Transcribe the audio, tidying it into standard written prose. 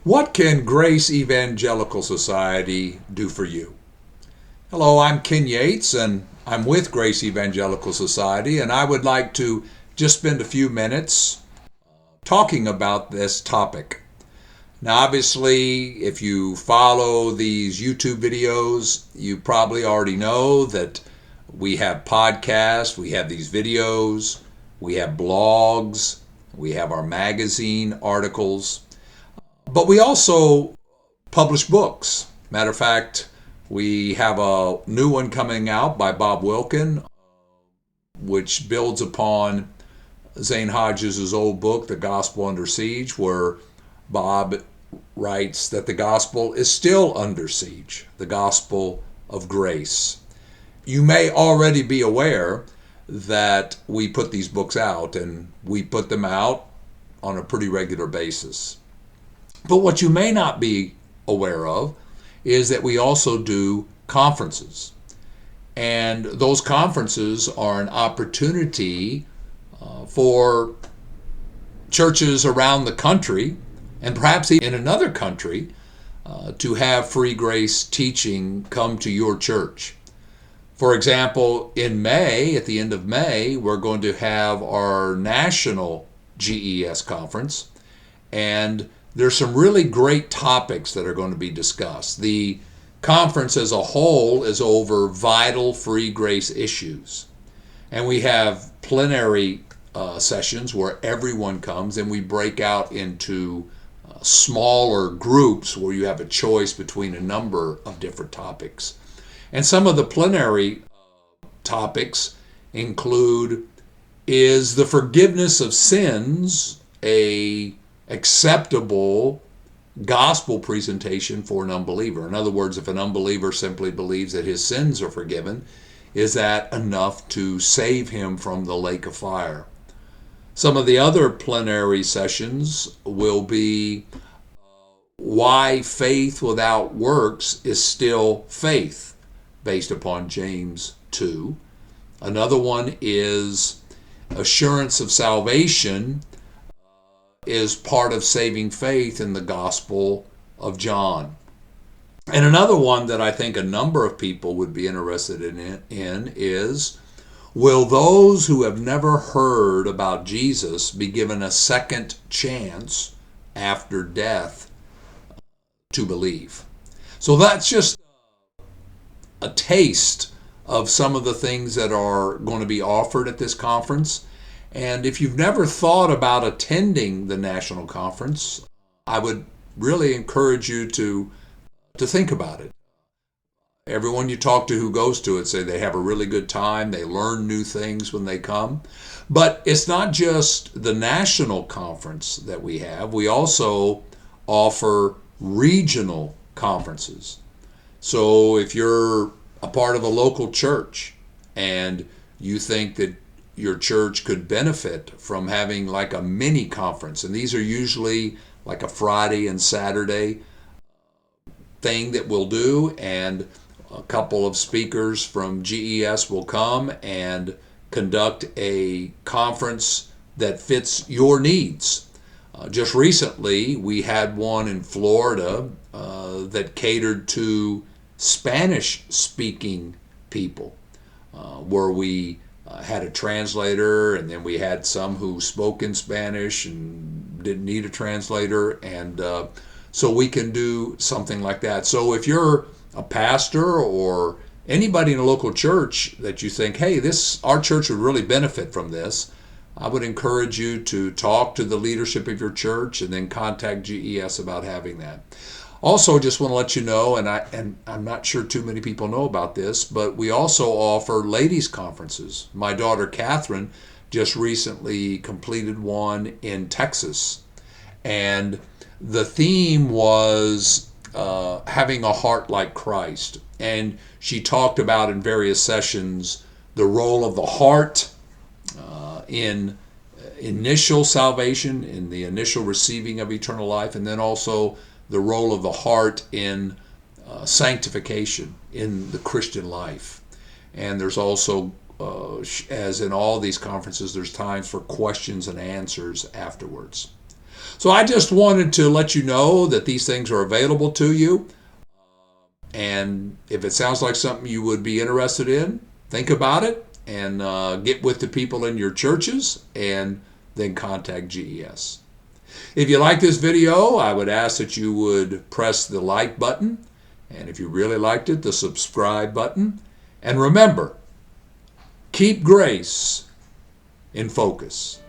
What can Grace Evangelical Society do for you? Hello, I'm Ken Yates, and I'm with Grace Evangelical Society, and I would like to just spend a few minutes talking about this topic. Now, obviously, if you follow these YouTube videos, you probably already know that we have podcasts, we have these videos, we have blogs, we have our magazine articles. But we also publish books. Matter of fact, we have a new one coming out by Bob Wilkin, which builds upon Zane Hodges' old book, The Gospel Under Siege, where Bob writes that the gospel is still under siege, the gospel of grace. You may already be aware that we put these books out, and we put them out on a pretty regular basis. But what you may not be aware of is that we also do conferences. And those conferences are an opportunity for churches around the country, and perhaps in another country, to have free grace teaching come to your church. For example, in May, at the end of May, we're going to have our national GES conference, and there's some really great topics that are going to be discussed. The conference as a whole is over vital free grace issues. And we have plenary sessions where everyone comes, and we break out into smaller groups where you have a choice between a number of different topics. And some of the plenary topics include, is the forgiveness of sins a acceptable gospel presentation for an unbeliever? In other words, if an unbeliever simply believes that his sins are forgiven, is that enough to save him from the lake of fire? Some of the other plenary sessions will be why faith without works is still faith, based upon James 2. Another one is assurance of salvation is part of saving faith in the Gospel of John. And another one that I think a number of people would be interested in is, will those who have never heard about Jesus be given a second chance after death to believe? So that's just a taste of some of the things that are going to be offered at this conference. And if you've never thought about attending the national conference, I would really encourage you to think about it. Everyone you talk to who goes to it say they have a really good time, they learn new things when they come. But it's not just the national conference that we have. We also offer regional conferences. So if you're a part of a local church and you think that your church could benefit from having like a mini conference, and these are usually like a Friday and Saturday thing that we'll do, and a couple of speakers from GES will come and conduct a conference that fits your needs. Just recently, we had one in Florida that catered to Spanish-speaking people, where we had a translator, and then we had some who spoke in Spanish and didn't need a translator, and so we can do something like that. So if you're a pastor or anybody in a local church that you think, hey, our church would really benefit from this, I would encourage you to talk to the leadership of your church and then contact GES about having that. Also, just want to let you know, and I'm not sure too many people know about this, but we also offer ladies' conferences. My daughter Catherine just recently completed one in Texas, and the theme was having a heart like Christ. And she talked about in various sessions the role of the heart in initial salvation, in the initial receiving of eternal life, and then also the role of the heart in sanctification in the Christian life. And there's also, as in all these conferences, there's times for questions and answers afterwards. So I just wanted to let you know that these things are available to you. And if it sounds like something you would be interested in, think about it and get with the people in your churches and then contact GES. If you like this video, I would ask that you would press the like button. And if you really liked it, the subscribe button. And remember, keep grace in focus.